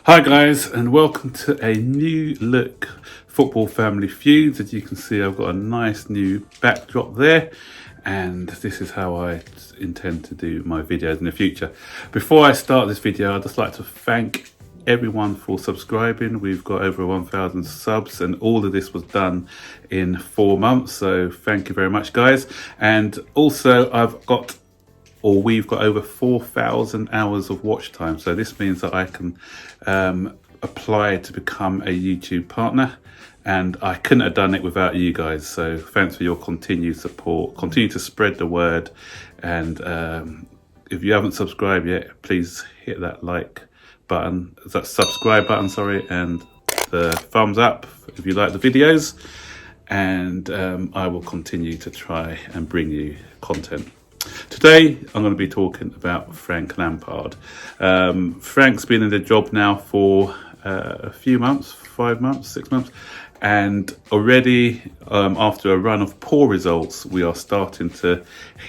Hi guys, and welcome to a new look Football Family Feuds. As you can see, I've got a nice new backdrop there, and this is how I intend to do my videos in the future. Before I start this video, I'd just like to thank everyone for subscribing. We've got over 1,000 subs, and all of this was done in 4 months, so thank you very much guys. And also we've got over 4,000 hours of watch time. So this means that I can apply to become a YouTube partner, and I couldn't have done it without you guys. So thanks for your continued support. Continue to spread the word, and if you haven't subscribed yet, please hit that subscribe button, and the thumbs up if you like the videos, and I will continue to try and bring you content. Today, I'm going to be talking about Frank Lampard. Frank's been in the job now for a few months, 5 months, 6 months, and already after a run of poor results, we are starting to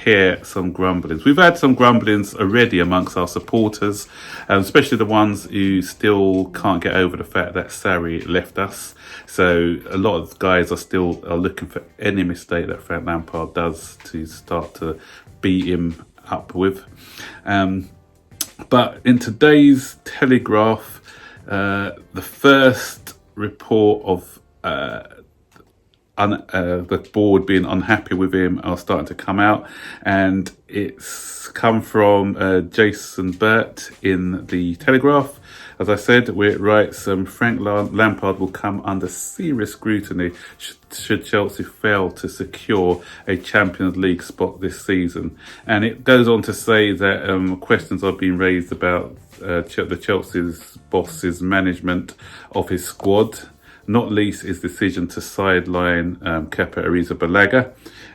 hear some grumblings. We've had some grumblings already amongst our supporters, especially the ones who still can't get over the fact that Sarri left us. So a lot of guys are looking for any mistake that Frank Lampard does to start to beat him up with. But in today's Telegraph, the first report of the board being unhappy with him are starting to come out, and it's come from Jason Burt in the Telegraph. As I said, where it writes, Frank Lampard will come under serious scrutiny should Chelsea fail to secure a Champions League spot this season. And it goes on to say that questions are being raised about the Chelsea's boss's management of his squad, not least his decision to sideline Kepa Arrizabalaga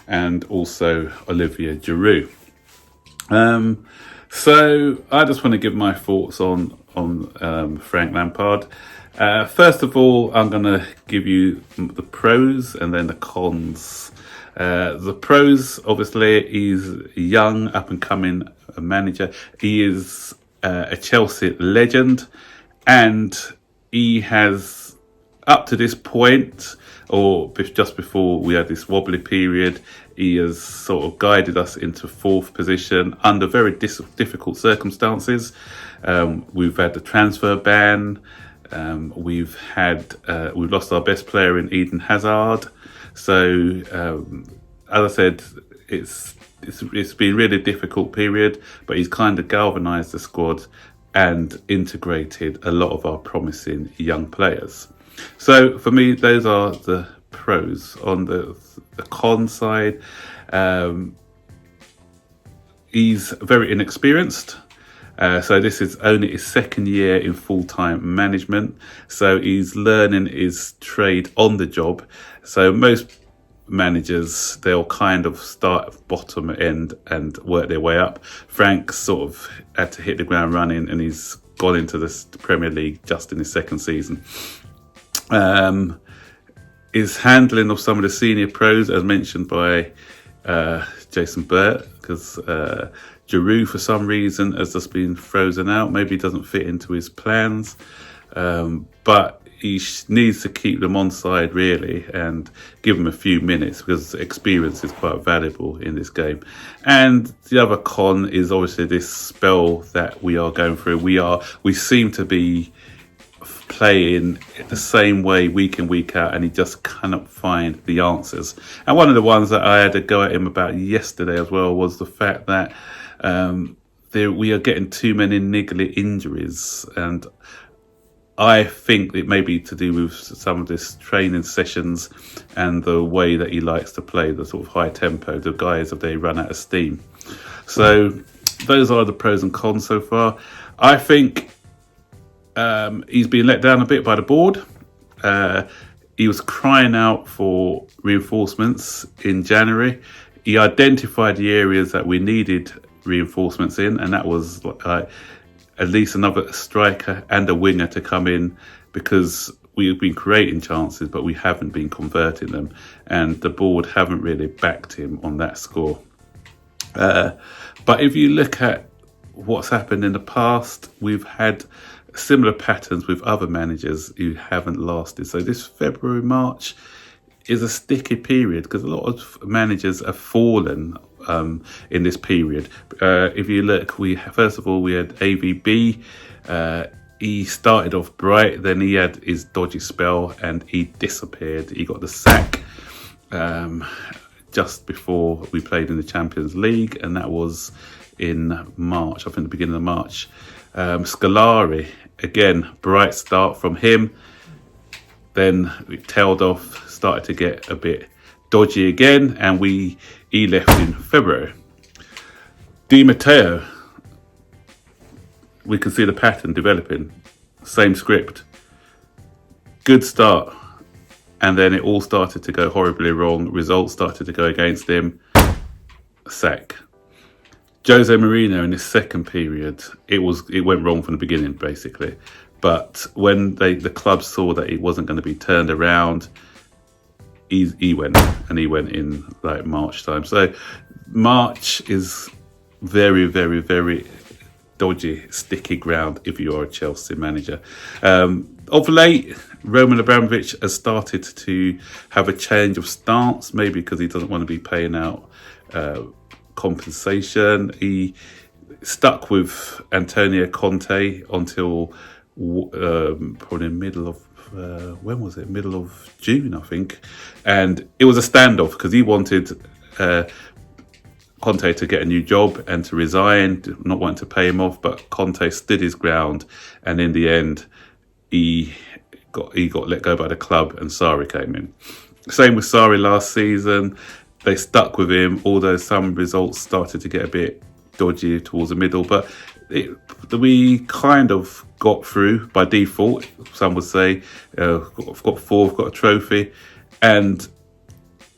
and also Olivier Giroud. So I just want to give my thoughts on Frank Lampard. First of all, I'm going to give you the pros and then the cons. The pros, obviously, he's a young, up-and-coming manager. He is a Chelsea legend, and he has, up to this point, or just before we had this wobbly period, he has sort of guided us into 4th position under very difficult circumstances. We've had the transfer ban. We've lost our best player in Eden Hazard. So as I said, it's been a really difficult period, but he's kind of galvanised the squad and integrated a lot of our promising young players. So for me, those are the pros. On the con side, he's very inexperienced. So this is only his 2nd year in full-time management. So he's learning his trade on the job. So most managers, they'll kind of start at bottom end and work their way up. Frank sort of had to hit the ground running, and he's gone into the Premier League just in his 2nd season. His handling of some of the senior pros, as mentioned by Jason Burt, because Giroud, for some reason, has just been frozen out. Maybe he doesn't fit into his plans, but he needs to keep them on side, really, and give them a few minutes, because experience is quite valuable in this game. And the other con is obviously this spell that we are going through. We seem to be playing the same way week in, week out, and he just cannot find the answers. And one of the ones that I had to go at him about yesterday as well was the fact that we are getting too many niggly injuries, and I think it may be to do with some of this training sessions and the way that he likes to play, the sort of high tempo. The guys, if they run out of steam. So those are the pros and cons so far. I think he's been let down a bit by the board. He was crying out for reinforcements in January. He identified the areas that we needed reinforcements in, and that was at least another striker and a winger to come in, because we've been creating chances, but we haven't been converting them, and the board haven't really backed him on that score. But if you look at what's happened in the past, we've had similar patterns with other managers who haven't lasted. So this February, March is a sticky period because a lot of managers have fallen in this period. If you look, first of all we had AVB. He started off bright, then he had his dodgy spell and he disappeared. He got the sack just before we played in the Champions League, and that was in March, I think the beginning of March. Scolari, again, bright start from him. Then it tailed off, started to get a bit dodgy again, and he left in February. Di Matteo, we can see the pattern developing. Same script. Good start. And then it all started to go horribly wrong. Results started to go against him. Sack. Jose Mourinho in his second period, it went wrong from the beginning, basically. But when the club saw that it wasn't going to be turned around, he went in like March time. So March is very, very, very dodgy, sticky ground if you are a Chelsea manager. Of late, Roman Abramovich has started to have a change of stance, maybe because he doesn't want to be paying out compensation. He stuck with Antonio Conte until probably middle of middle of June, I think, and it was a standoff because he wanted Conte to get a new job and to resign, not wanting to pay him off, but Conte stood his ground, and in the end he got let go by the club and Sarri came in. Same with Sarri last season. They stuck with him, although some results started to get a bit dodgy towards the middle, but we kind of got through by default, some would say. Got fourth, got a trophy, and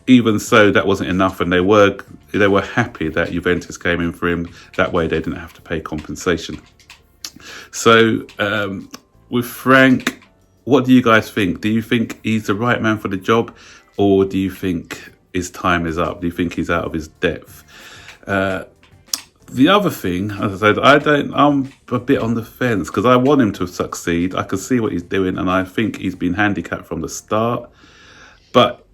even so that wasn't enough, and they were happy that Juventus came in for him. That way they didn't have to pay compensation. So with Frank, what do you guys think? Do you think he's the right man for the job, or do you think his time is up? Do you think he's out of his depth? The other thing, as I said, I'm a bit on the fence because I want him to succeed. I can see what he's doing, and I think he's been handicapped from the start. But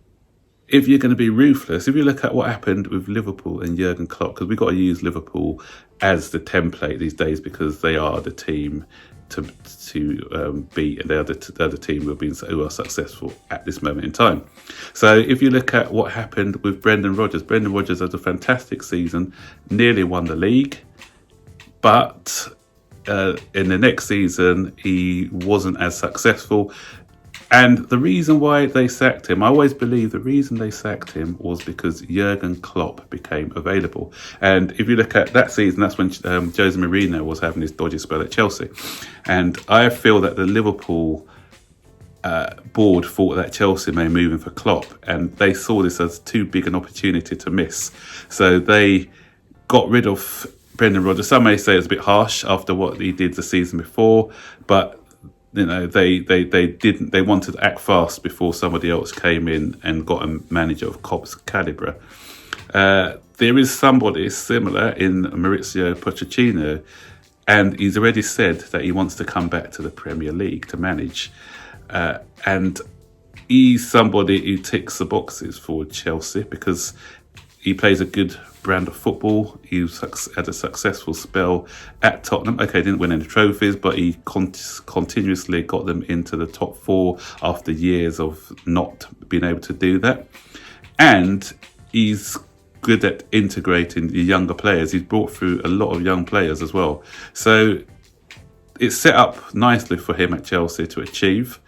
if you're going to be ruthless, if you look at what happened with Liverpool and Jurgen Klopp, because we've got to use Liverpool as the template these days because they are the team to beat, and they're the team who are successful at this moment in time. So if you look at what happened with Brendan Rodgers had a fantastic season, nearly won the league, but in the next season he wasn't as successful. And the reason why they sacked him, I always believe the reason they sacked him was because Jurgen Klopp became available. And if you look at that season, that's when Jose Mourinho was having his dodgy spell at Chelsea. And I feel that the Liverpool board thought that Chelsea may move in for Klopp, and they saw this as too big an opportunity to miss. So they got rid of Brendan Rodgers. Some may say it's a bit harsh after what he did the season before, but you know, they wanted to act fast before somebody else came in and got a manager of Klopp's calibre. There is somebody similar in Mauricio Pochettino, and he's already said that he wants to come back to the Premier League to manage. And he's somebody who ticks the boxes for Chelsea because he plays a good brand of football. He had a successful spell at Tottenham. Okay, didn't win any trophies, but he continuously got them into the top four after years of not being able to do that. And he's good at integrating the younger players. He's brought through a lot of young players as well. So it's set up nicely for him at Chelsea to achieve.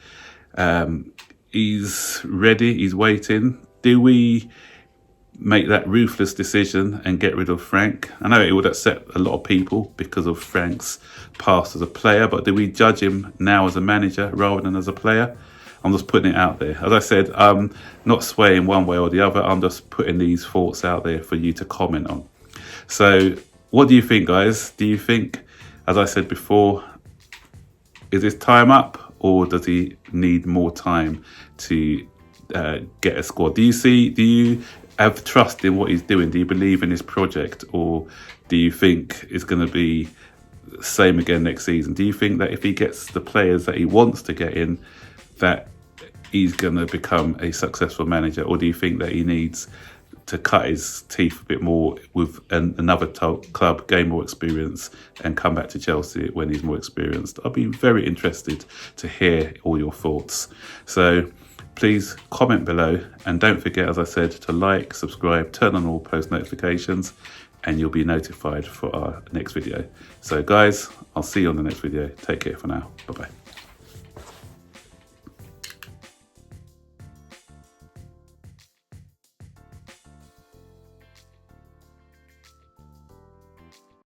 He's ready, he's waiting. Do we make that ruthless decision and get rid of Frank? I know it would upset a lot of people because of Frank's past as a player, but do we judge him now as a manager rather than as a player? I'm just putting it out there. As I said, I'm not swaying one way or the other. I'm just putting these thoughts out there for you to comment on. So what do you think, guys? Do you think, as I said before, is his time up, or does he need more time to get a squad? Do you have trust in what he's doing? Do you believe in his project, or do you think it's going to be same again next season? Do you think that if he gets the players that he wants to get in, that he's going to become a successful manager? Or do you think that he needs to cut his teeth a bit more with another club, gain more experience, and come back to Chelsea when he's more experienced? I'll be very interested to hear all your thoughts. So please comment below, and don't forget, as I said, to like, subscribe, turn on all post notifications, and you'll be notified for our next video. So guys, I'll see you on the next video. Take care for now. Bye bye.